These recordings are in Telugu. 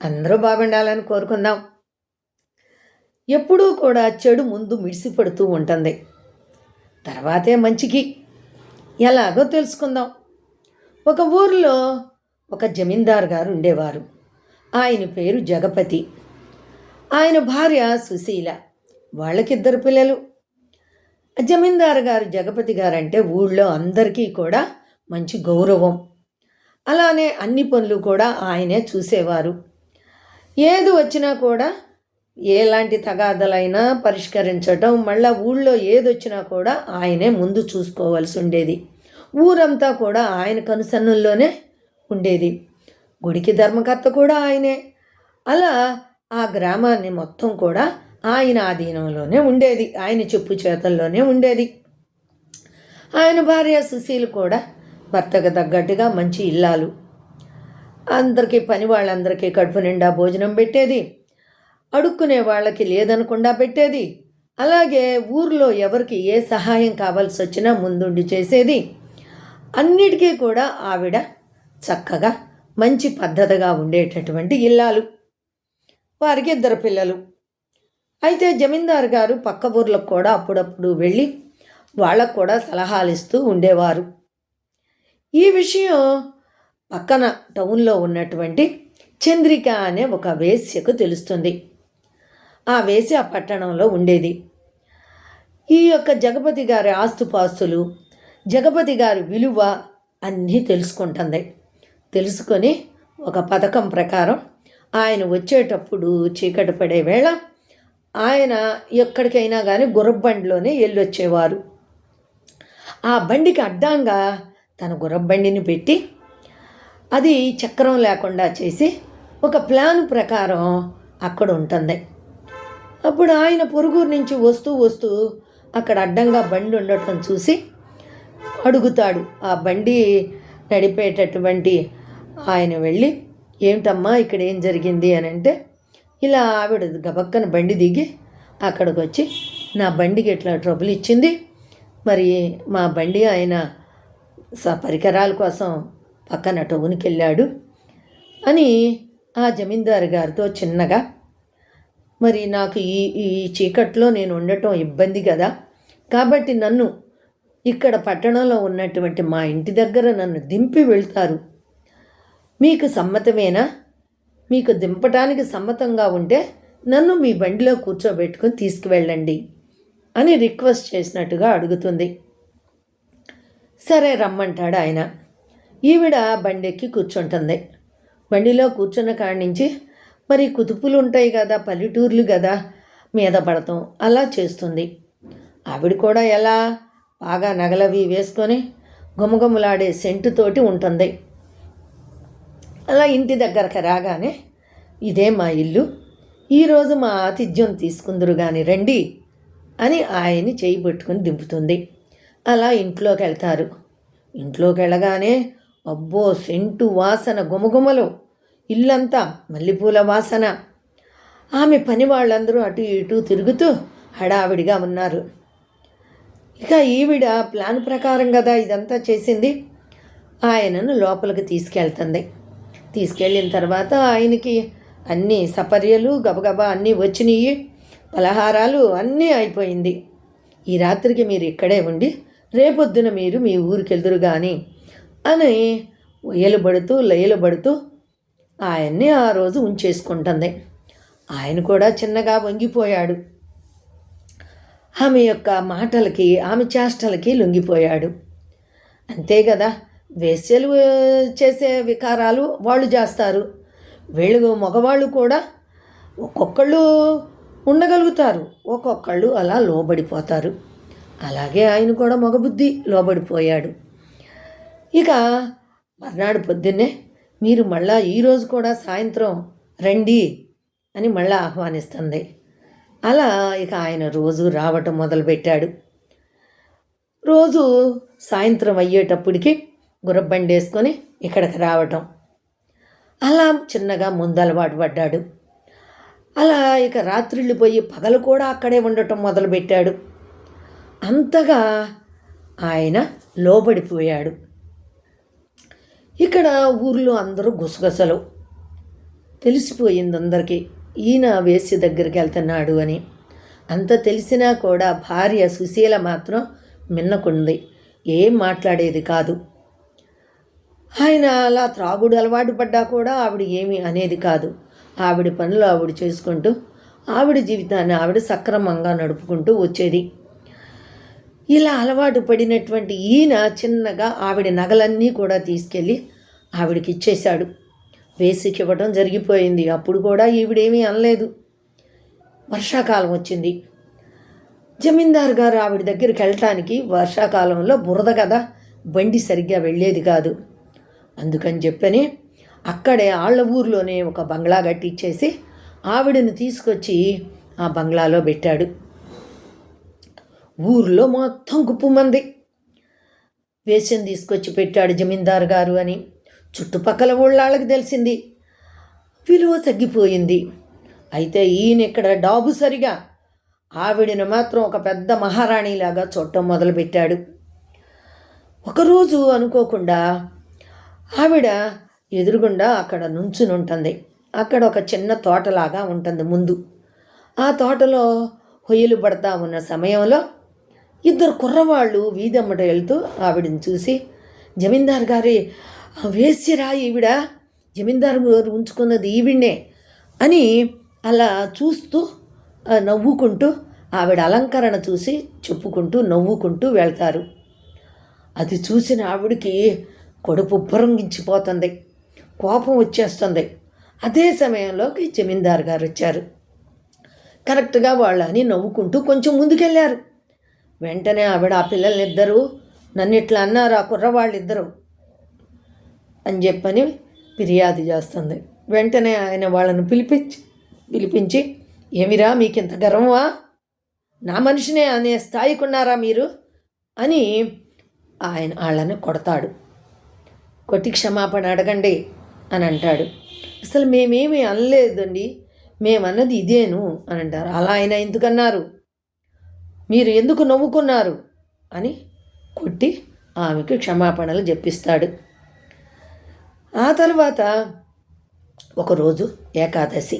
అందరూ బాగుండాలని కోరుకుందాం. ఎప్పుడూ కూడా చెడు ముందు మిడిసిపడుతూ ఉంటుంది. తర్వాతే మంచికి ఎలాగో తెలుసుకుందాం. ఒక ఊరిలో ఒక జమీందారు గారు ఉండేవారు. ఆయన పేరు జగపతి. ఆయన భార్య సుశీల. వాళ్ళకిద్దరు పిల్లలు. జమీందారు గారు జగపతి గారంటే ఊళ్ళో అందరికీ కూడా మంచి గౌరవం. అలానే అన్ని పనులు కూడా ఆయనే చూసేవారు. ఏది వచ్చినా కూడా ఎలాంటి తగాదలైనా పరిష్కరించడం, మళ్ళీ ఊళ్ళో ఏదొచ్చినా కూడా ఆయనే ముందు చూసుకోవాల్సి ఉండేది. ఊరంతా కూడా ఆయన కనుసన్నుల్లోనే ఉండేది. గుడికి ధర్మకర్త కూడా ఆయనే. అలా ఆ గ్రామాన్ని మొత్తం కూడా ఆయన ఆధీనంలోనే ఉండేది, ఆయన చెప్పు చేతల్లోనే ఉండేది. ఆయన భార్య సుశీల కూడా భర్తకు తగ్గట్టుగా మంచి ఇల్లాలు. అందరికీ పని వాళ్ళందరికీ కడుపు నిండా భోజనం పెట్టేది, అడుక్కునే వాళ్ళకి లేదనకుండా పెట్టేది. అలాగే ఊర్లో ఎవరికి ఏ సహాయం కావాల్సి వచ్చినా ముందుండి చేసేది. అన్నిటికీ కూడా ఆవిడ చక్కగా మంచి పద్ధతిగా ఉండేటటువంటి ఇల్లాలు. వారికి ఇద్దరు పిల్లలు. అయితే జమీందారు గారు పక్క ఊర్లకు కూడా అప్పుడప్పుడు వెళ్ళి వాళ్ళకు కూడా సలహాలు ఇస్తూ ఉండేవారు. ఈ విషయం పక్కన టౌన్లో ఉన్నటువంటి చంద్రిక అనే ఒక వేశ్యకు తెలుస్తుంది. ఆ వేశ్య పట్టణంలో ఉండేది. ఈ యొక్క జగపతి గారి ఆస్తుపాస్తులు, జగపతి గారి విలువ అన్నీ తెలుసుకుంటుంది. తెలుసుకొని ఒక పథకం ప్రకారం ఆయన వచ్చేటప్పుడు చీకటి పడే వేళ ఆయన ఎక్కడికైనా కానీ గుర్రబండిలోనే వెళ్ళొచ్చేవారు. ఆ బండికి అడ్డంగా తన గుర్రబండిని పెట్టి అది చక్రం లేకుండా చేసి ఒక ప్లాన్ ప్రకారం అక్కడ ఉంటుంది. అప్పుడు ఆయన పొరుగురు నుంచి వస్తూ వస్తూ అక్కడ అడ్డంగా బండి ఉండటం చూసి అడుగుతాడు. ఆ బండి నడిపేటటువంటి ఆయన వెళ్ళి, ఏమిటమ్మా ఇక్కడ ఏం జరిగింది అని అంటే, ఇలా ఆవిడ గబక్కన బండి దిగి అక్కడికి వచ్చి, నా బండికి ఇట్లా ట్రబుల్ ఇచ్చింది, మరి మా బండి ఆయన పరికరాల కోసం పక్కన టౌన్కి వెళ్ళాడు అని ఆ జమీందారు గారితో చిన్నగా, మరి నాకు ఈ చీకట్లో నేను ఉండటం ఇబ్బంది కదా, కాబట్టి నన్ను ఇక్కడ పట్టణంలో ఉన్నటువంటి మా ఇంటి దగ్గర నన్ను దింపి వెళ్తారు, మీకు సమ్మతమేనా? మీకు దింపటానికి సమ్మతంగా ఉంటే నన్ను మీ బండిలో కూర్చోబెట్టుకుని తీసుకువెళ్ళండి అని రిక్వెస్ట్ చేసినట్టుగా అడుగుతుంది. సరే రమ్మంటాడు ఆయన. ఈవిడ బండెక్కి కూర్చుంటుంది. బండిలో కూర్చున్న కాడి నుంచి మరి కుతుపులు ఉంటాయి కదా, పల్లెటూర్లు కదా, మీద పడతాం అలా చేస్తుంది. ఆవిడ కూడా ఎలా బాగా నగలవి వేసుకొని గుమగుమలాడే సెంటుతోటి ఉంటుంది. అలా ఇంటి దగ్గరకు రాగానే, ఇదే మా ఇల్లు, ఈరోజు మా ఆతిథ్యం తీసుకుందరు కానీ రండి అని ఆయన్ని చేయి పట్టుకుని దింపుతుంది. అలా ఇంట్లోకి వెళ్తారు. ఇంట్లోకి వెళ్ళగానే అబ్బో సెంటు వాసన, గుమగుమలు, ఇల్లంతా మల్లెపూల వాసన. ఆమె పని వాళ్ళందరూ అటు ఇటు తిరుగుతూ హడావిడిగా ఉన్నారు. ఇక ఈవిడ ప్లాన్ ప్రకారం కదా ఇదంతా చేసింది. ఆయనను లోపలికి తీసుకెళ్తుంది. తీసుకెళ్ళిన తర్వాత ఆయనకి అన్నీ సపర్యలు గబగబా అన్నీ వచ్చినాయి, పలహారాలు అన్నీ అయిపోయింది. ఈ రాత్రికి మీరు ఇక్కడే ఉండి రేపొద్దున మీరు మీ ఊరికి వెళ్దురు కానీ అని ఉయ్యలుబడుతూ లయలుబడుతూ ఆయన్ని ఆ రోజు ఉంచేసుకుంటుంది. ఆయన కూడా చిన్నగా వంగిపోయాడు. ఆమె యొక్క మాటలకి, ఆమె చేష్టలకి లొంగిపోయాడు. అంతే కదా, వేశ్యలు చేసే వికారాలు వాళ్ళు చేస్తారు. వీళ్ళు మగవాళ్ళు కూడా ఒక్కొక్కళ్ళు ఉండగలుగుతారు, ఒక్కొక్కళ్ళు అలా లోబడిపోతారు. అలాగే ఆయన కూడా మగబుద్ధి లోబడిపోయాడు. ఇక మర్నాడు పొద్దున్నే మీరు మళ్ళా ఈరోజు కూడా సాయంత్రం రండి అని మళ్ళీ ఆహ్వానిస్తుంది. అలా ఇక ఆయన రోజు రావటం మొదలుపెట్టాడు. రోజు సాయంత్రం అయ్యేటప్పటికి గుర్రబండి వేసుకొని ఇక్కడికి రావటం, అలా చిన్నగా ముందలవాటు పడ్డాడు. అలా ఇక రాత్రిళ్ళు పోయి పగలు కూడా అక్కడే ఉండటం మొదలుపెట్టాడు. అంతగా ఆయన లోబడిపోయాడు. ఇక్కడ ఊర్లో అందరూ గుసగుసలు. తెలిసిపోయింది అందరికీ, ఈయన వేశ్య దగ్గరికి వెళ్తున్నాడు అని. అంత తెలిసినా కూడా భార్య సుశీల మాత్రం మిన్నకుంది, ఏం మాట్లాడేది కాదు. ఆయన అలా త్రాగుడు అలవాటు పడ్డా కూడా ఆవిడ ఏమీ అనేది కాదు. ఆవిడ పనులు ఆవిడ చేసుకుంటూ ఆవిడ జీవితాన్ని ఆవిడ సక్రమంగా నడుపుకుంటూ వచ్చేది. ఇలా అలవాటు పడినటువంటి ఈయన చిన్నగా ఆవిడ నగలన్నీ కూడా తీసుకెళ్ళి ఆవిడకి ఇచ్చేశాడు. వేసికి ఇవ్వడం జరిగిపోయింది. అప్పుడు కూడా ఈవిడేమీ అనలేదు. వర్షాకాలం వచ్చింది. జమీందారు గారు ఆవిడ దగ్గరికి వెళ్ళటానికి, వర్షాకాలంలో బురద కదా, బండి సరిగ్గా వెళ్ళేది కాదు. అందుకని చెప్పని అక్కడే ఆళ్ళ ఊర్లోనే ఒక బంగ్లా కట్టించేసి ఆవిడని తీసుకొచ్చి ఆ బంగ్లాలో పెట్టాడు. ఊర్లో మొత్తం గుప్పుమంది వేషం తీసుకొచ్చి పెట్టాడు జమీందారు గారు అని. చుట్టుపక్కల ఊళ్ళకి తెలిసింది, విలువ తగ్గిపోయింది. అయితే ఈయన ఇక్కడ డాబు సరిగా ఆవిడని మాత్రం ఒక పెద్ద మహారాణిలాగా చూడటం మొదలుపెట్టాడు. ఒకరోజు అనుకోకుండా ఆవిడ ఎదురుగుండా అక్కడ నుంచుని ఉంటుంది. అక్కడ ఒక చిన్న తోటలాగా ఉంటుంది ముందు. ఆ తోటలో హొయ్యలు పడతా ఉన్న సమయంలో ఇద్దరు కుర్రవాళ్ళు వీధమ్మట వెళ్తూ ఆవిడని చూసి, జమీందారు గారి వేసిరా ఈవిడ, జమీందారు గారు ఉంచుకున్నది ఈవిడ్నే అని అలా చూస్తూ నవ్వుకుంటూ ఆవిడ అలంకరణ చూసి చెప్పుకుంటూ నవ్వుకుంటూ వెళ్తారు. అది చూసిన ఆవిడికి కడుపు ఉబ్బరంగించిపోతుంది, కోపం వచ్చేస్తుంది. అదే సమయంలోకి జమీందారు గారు వచ్చారు. కరెక్ట్గా వాళ్ళని నవ్వుకుంటూ కొంచెం ముందుకెళ్ళారు. వెంటనే ఆవిడ, ఆ పిల్లల్నిద్దరూ నన్ను ఇట్లా అన్నారు ఆ కుర్రవాళ్ళిద్దరూ అని చెప్పని ఫిర్యాదు చేస్తుంది. వెంటనే ఆయన వాళ్ళను పిలిపించి ఏమిరా మీకింత గర్వమా, నా మనిషినే అనే స్థాయికి ఉన్నారా మీరు అని ఆయన వాళ్ళని కొడతాడు. కొట్టి క్షమాపణ అడగండి అని అంటాడు. అసలు మేమేమీ అనలేదండి, మేమన్నది ఇదేను అని అంటారు. అలా ఆయన ఎందుకన్నారు, మీరు ఎందుకు నవ్వుకున్నారు అని కొట్టి ఆమెకు క్షమాపణలు చెప్పిస్తాడు. ఆ తర్వాత ఒకరోజు ఏకాదశి,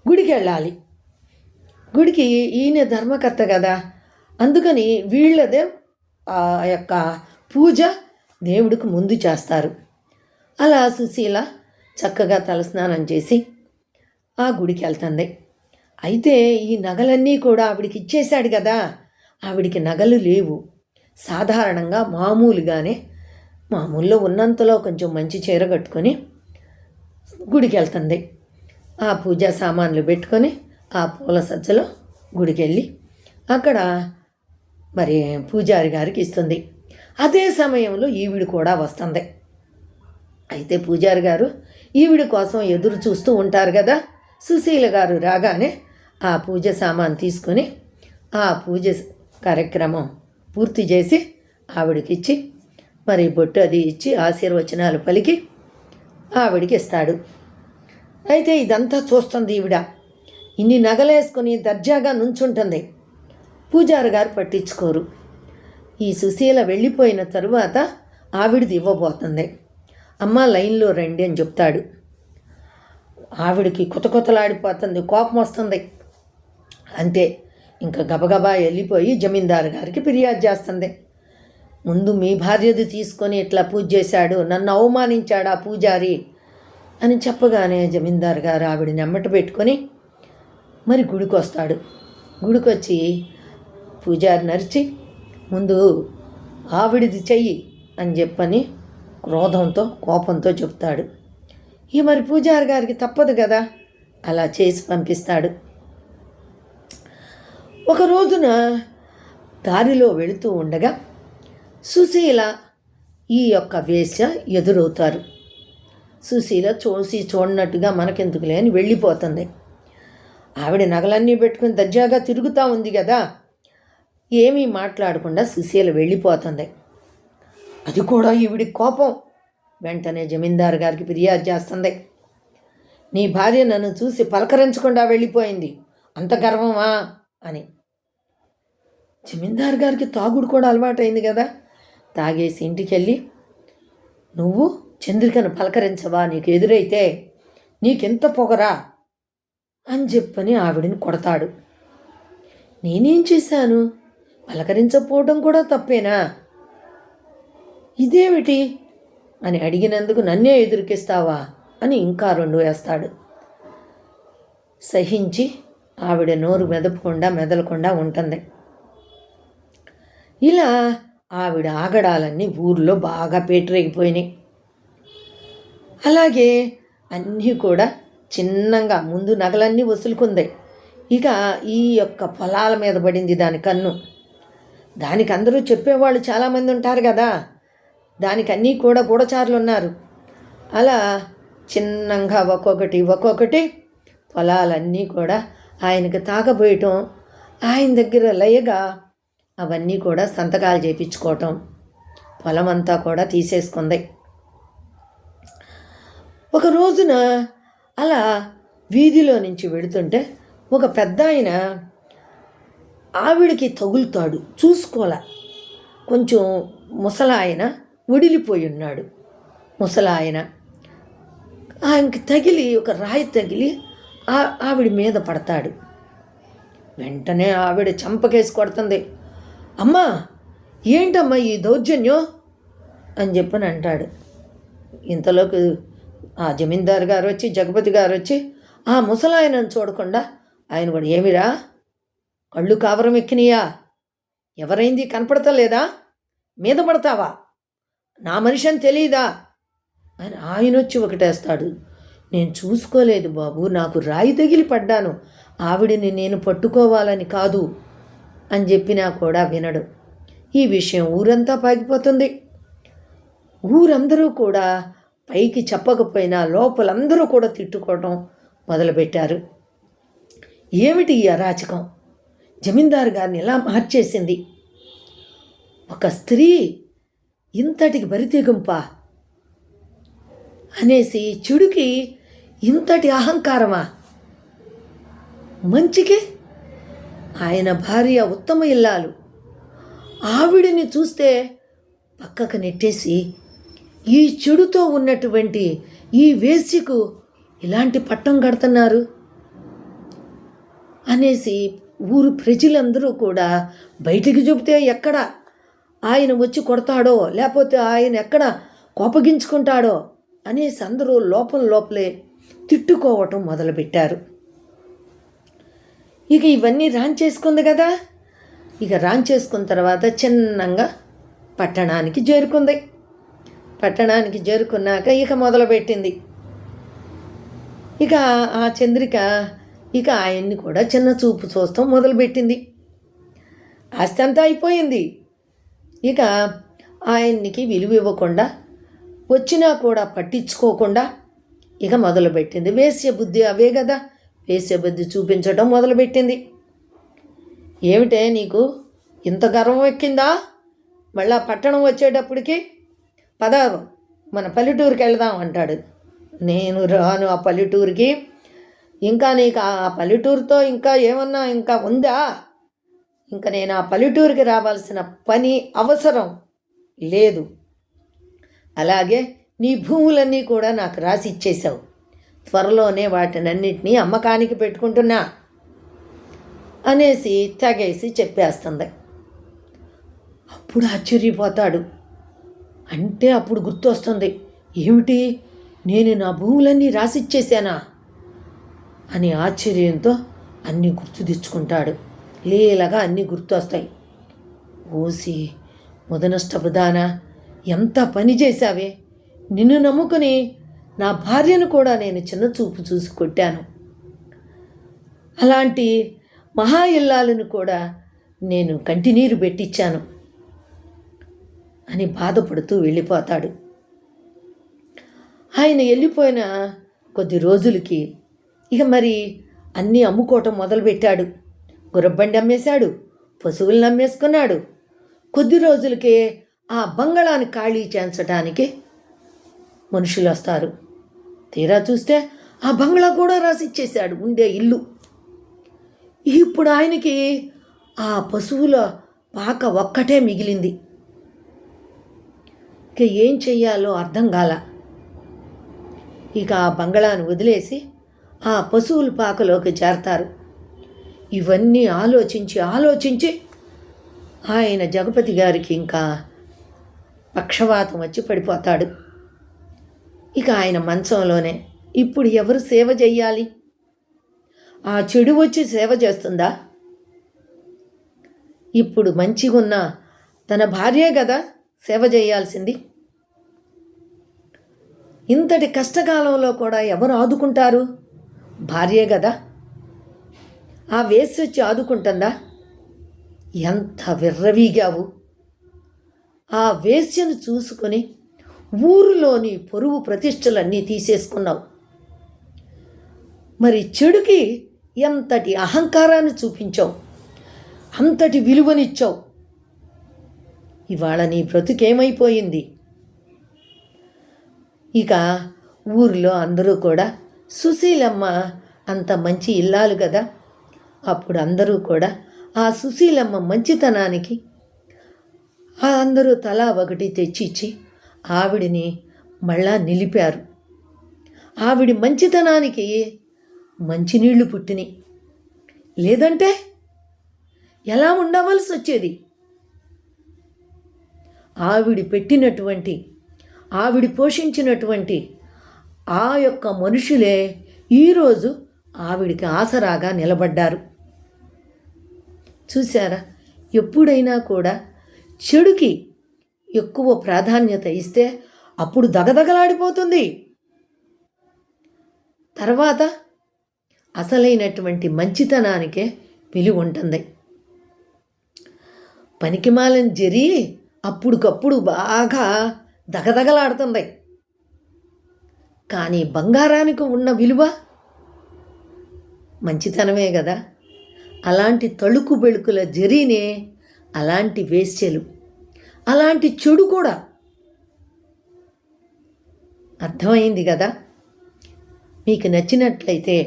గుడికి వెళ్ళాలి. గుడికి ఈయన ధర్మకర్త కదా, అందుకని వీళ్ళదే ఆ యొక్క పూజ దేవుడికి ముందు చేస్తారు. అలా సుశీల చక్కగా తలస్నానం చేసి ఆ గుడికి వెళ్తుంది. అయితే ఈ నగలన్నీ కూడా ఆవిడికి ఇచ్చేశాడు కదా, ఆవిడికి నగలు లేవు. సాధారణంగా మామూలులో ఉన్నంతలో కొంచెం మంచి చీర కట్టుకొని గుడికి వెళ్తుంది. ఆ పూజా సామాన్లు పెట్టుకొని ఆ పూల సజ్జలో గుడికి వెళ్ళి అక్కడ మరి పూజారి గారికి ఇస్తుంది. అదే సమయంలో ఈవిడ కూడా వస్తుంది. అయితే పూజారి గారు ఈవిడ కోసం ఎదురు చూస్తూ ఉంటారు కదా. సుశీల గారు రాగానే ఆ పూజ సామాన్ తీసుకొని ఆ పూజ కార్యక్రమం పూర్తి చేసి ఆవిడకిచ్చి మరి బొట్టు అది ఇచ్చి ఆశీర్వచనాలు పలికి ఆవిడికి ఇస్తాడు. అయితే ఇదంతా చూస్తుంది ఈవిడ. ఇన్ని నగలేసుకొని దర్జాగా నుంచుంటుంది. పూజారి గారు పట్టించుకోరు. ఈ సుశీల వెళ్ళిపోయిన తరువాత ఆవిడది ఇవ్వబోతుంది. అమ్మ లైన్లో రండి అని చెప్తాడు. ఆవిడికి కొతలాడిపోతుంది, కోపం వస్తుంది. అంతే, ఇంకా గబగబా వెళ్ళిపోయి జమీందారు గారికి ఫిర్యాదు చేస్తుంది. ముందు మీ భార్యది తీసుకొని ఇట్లా పూజ చేశాడు, నన్ను అవమానించాడు ఆ పూజారి అని చెప్పగానే జమీందారు గారు ఆవిడని ఎమ్మట పెట్టుకొని మరి గుడికి వస్తాడు. గుడికొచ్చి పూజారి నరిచి ముందు ఆవిడిది చెయ్యి అని చెప్పని క్రోధంతో కోపంతో చెప్తాడు. ఇక మరి పూజారి గారికి తప్పదు కదా, అలా చేసి పంపిస్తాడు. ఒక రోజున దారిలో వెళుతూ ఉండగా సుశీల ఈ యొక్క వేశ్య ఎదురవుతారు. సుశీల చూడనట్టుగా మనకెందుకులే అని వెళ్ళిపోతుంది. ఆవిడ నగలన్నీ పెట్టుకుని దర్జాగా తిరుగుతూ ఉంది కదా, ఏమీ మాట్లాడకుండా సుశీల వెళ్ళిపోతుంది. అది కూడా ఈవిడి కోపం. వెంటనే జమీందారు గారికి ఫిర్యాదు చేస్తుంది. నీ భార్య నన్ను చూసి పలకరించకుండా వెళ్ళిపోయింది, అంత గర్వమా అని. జమీందారు గారికి తాగుడు కూడా అలవాటైంది కదా, తాగేసి ఇంటికి వెళ్ళి నువ్వు చంద్రికను పలకరించవా, నీకు ఎదురైతే నీకెంత పొగరా అని చెప్పని ఆవిడని కొడతాడు. నేనేం చేశాను? పలకరించకపోవడం కూడా తప్పేనా? ఇదేమిటి అని అడిగినందుకు నన్నే ఎదురుకిస్తావా అని ఇంకా 2 వేస్తాడు. సహించి ఆవిడ నోరు మెదలకుండా ఉంటుంది. ఇలా ఆవిడ ఆగడాలన్నీ ఊర్లో బాగా పేటరేగిపోయినాయి. అలాగే అన్నీ కూడా చిన్నంగా ముందు నగలన్నీ వసులుకుంది. ఇక ఈ యొక్క పొలాల మీద పడింది దాని కన్ను. దానికి అందరూ చెప్పేవాళ్ళు చాలామంది ఉంటారు కదా, దానికి అన్నీ కూడా గూఢచారులు ఉన్నారు. అలా చిన్నంగా ఒక్కొక్కటి పొలాలన్నీ కూడా ఆయనకు తాగబోయటం, ఆయన దగ్గర లయగా అవన్నీ కూడా సంతకాలు చేయించుకోవటం, పొలం అంతా కూడా తీసేసుకుంది. ఒక రోజున అలా వీధిలో నుంచి వెళుతుంటే ఒక పెద్ద ఆయన ఆవిడికి తగులుతాడు. చూసుకోలే, కొంచెం ముసలాయన ఒడిలిపోయి ఉన్నాడు. ముసలాయన ఆయనకి తగిలి ఒక రాయి తగిలి ఆవిడ మీద పడతాడు. వెంటనే ఆవిడ చంపకేసి కొడుతుంది. అమ్మా, ఏంటమ్మా ఈ దౌర్జన్యం అని చెప్పని అంటాడు. ఇంతలోకి ఆ జమీందారు గారు వచ్చి, జగపతి గారు వచ్చి ఆ ముసలాయనను చూడకుండా ఆయన కూడా, ఏమిరా కళ్ళు కావరం ఎక్కినాయా? ఎవరైంది కనపడతలేదా? మీద పడతావా? నా మనిషి అని తెలీదా అని ఆయన వచ్చి ఒకటేస్తాడు. నేను చూసుకోలేదు బాబు, నాకు రాయి తగిలి పడ్డాను, ఆవిడని నేను పట్టుకోవాలని కాదు అని చెప్పినా కూడా వినడు. ఈ విషయం ఊరంతా పాకిపోతుంది. ఊరందరూ కూడా పైకి చెప్పకపోయినా లోపలందరూ కూడా తిట్టుకోవడం మొదలుపెట్టారు. ఏమిటి ఈ అరాచకం? జమీందారు గారిని ఎలా మార్చేసింది? ఒక స్త్రీ ఇంతటికి బరితెగింపా అనేసి, చెడుకి ఇంతటి అహంకారమా? మంచికి ఆయన భార్య ఉత్తమ ఇల్లాలు, ఆవిడిని చూస్తే పక్కకు నెట్టేసి ఈ చెడుతో ఉన్నటువంటి ఈ వేశ్యకు ఇలాంటి పట్టం కడుతున్నారు అనేసి ఊరు ప్రజలందరూ కూడా బయటికి చెబితే ఎక్కడ ఆయన వచ్చి కొడతాడో, లేకపోతే ఆయన ఎక్కడ కోపగించుకుంటాడో అనేసి అందరూ లోపలే తిట్టుకోవటం మొదలుపెట్టారు. ఇక ఇవన్నీ రాంచేసుకుంది కదా. ఇక రాంచేసుకున్న తర్వాత చిన్నంగా పట్టణానికి చేరుకుంది. పట్టణానికి చేరుకున్నాక ఇక మొదలుపెట్టింది. ఇక ఆ చంద్రిక ఇక ఆయన్ని కూడా చిన్న చూపు చూస్తాం మొదలుపెట్టింది. ఆస్తి అంతా అయిపోయింది. ఇక ఆయన్నికి విలువ ఇవ్వకుండా, వచ్చినా కూడా పట్టించుకోకుండా ఇక మొదలుపెట్టింది. వేశ్య బుద్ధి అవే కదా, వేశ్య బుద్ధి చూపించడం మొదలుపెట్టింది. ఏమిటే నీకు ఇంత గర్వం ఎక్కిందా? మళ్ళా పట్టణం వచ్చేటప్పటికి పద మన పల్లెటూరుకి వెళదాం అంటాడు. నేను రాను ఆ పల్లెటూరుకి, ఇంకా నీకు ఆ పల్లెటూరుతో ఇంకా ఏమన్నా ఇంకా ఉందా? ఇంకా నేను ఆ పల్లెటూరుకి రావాల్సిన పని అవసరం లేదు. అలాగే నీ భూములన్నీ కూడా నాకు రాసి ఇచ్చేసావు, త్వరలోనే వాటినన్నిటినీ అమ్మకానికి పెట్టుకుంటున్నా అనేసి తెగేసి చెప్పేస్తుంది. అప్పుడు ఆశ్చర్యపోతాడు. అంటే అప్పుడు గుర్తొస్తుంది, ఏమిటి నేను నా భూములన్నీ రాసిచ్చేసానా అని ఆశ్చర్యంతో అన్నీ గుర్తు తెచ్చుకుంటాడు. లీలగా అన్నీ గుర్తొస్తాయి. ఓసి ముదనష్టపుదానా, ఎంత పని చేశావే! నిన్ను నమ్ముకుని నా భార్యను కూడా నేను చిన్న చూపు చూసి కొట్టాను. అలాంటి మహా ఇల్లాలను కూడా నేను కంటినీరు పెట్టించాను అని బాధపడుతూ వెళ్ళిపోతాడు. ఆయన వెళ్ళిపోయిన కొద్ది రోజులకి ఇక మరి అన్నీ అమ్ముకోవటం మొదలుపెట్టాడు. గుర్రబండి అమ్మేశాడు, పశువులను అమ్మేసుకున్నాడు. కొద్ది రోజులకే ఆ బంగళాన్ని ఖాళీ చేయించడానికి మనుషులు వస్తారు. తీరా చూస్తే ఆ బంగ్లా కూడా రాసిచ్చేశాడు, ఉండే ఇల్లు. ఇప్పుడు ఆయనకి ఆ పశువుల పాక ఒక్కటే మిగిలింది. ఇక ఏం చెయ్యాలో అర్థం కాల. ఇక ఆ బంగళాను వదిలేసి ఆ పశువుల పాకలోకి చేరతారు. ఇవన్నీ ఆలోచించి ఆయన జగపతి గారికి ఇంకా పక్షవాతం వచ్చి పడిపోతాడు. ఇక ఆయన మంచంలోనే ఇప్పుడు ఎవరు సేవ చెయ్యాలి? ఆ చెడు వచ్చి సేవ చేస్తుందా? ఇప్పుడు మంచిగున్న తన భార్యే కదా సేవ చేయాల్సింది. ఇంతటి కష్టకాలంలో కూడా ఎవరు ఆదుకుంటారు? భార్యే కదా. ఆ వేసి వచ్చి ఆదుకుంటుందా? ఎంత విర్రవీగావు! ఆ వేశ్యను చూసుకొని ఊరిలోని పొరుగు ప్రతిష్టలన్నీ తీసేసుకున్నావు. మరి చెడుకి ఎంతటి అహంకారాన్ని చూపించావు, అంతటి విలువనిచ్చావు. ఇవాళ నీ బ్రతుకేమైపోయింది? ఇక ఊరిలో అందరూ కూడా సుశీలమ్మ అంత మంచి ఇల్లాలు కదా. అప్పుడు అందరూ కూడా ఆ సుశీలమ్మ మంచితనానికి అందరూ తలా ఒకటి తెచ్చిచ్చి ఆవిడిని మళ్ళా నిలిపారు. ఆవిడి మంచితనానికి మంచినీళ్లు పుట్టినాయి. లేదంటే ఎలా ఉండవలసి వచ్చేది? ఆవిడి పోషించినటువంటి ఆ యొక్క మనుషులే ఈరోజు ఆవిడికి ఆసరాగా నిలబడ్డారు. చూశారా? ఎప్పుడైనా కూడా చెడుకి ఎక్కువ ప్రాధాన్యత ఇస్తే అప్పుడు దగదగలాడిపోతుంది. తర్వాత అసలైనటువంటి మంచితనానికే విలువ ఉంటుంది. పనికిమాలిన జరి అప్పుడుకప్పుడు బాగా దగదగలాడుతుంది. కానీ బంగారానికి ఉన్న విలువ మంచితనమే కదా. అలాంటి తళుకు బెళుకుల జరినే అలాంటి వేశ్యలు, అలాంటి చెడు కూడా. అర్థమైంది కదా? మీకు నచ్చినట్లయితే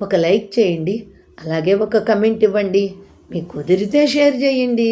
ఒక లైక్ చేయండి, అలాగే ఒక కమెంట్ ఇవ్వండి, మీకు కుదిరితే షేర్ చేయండి.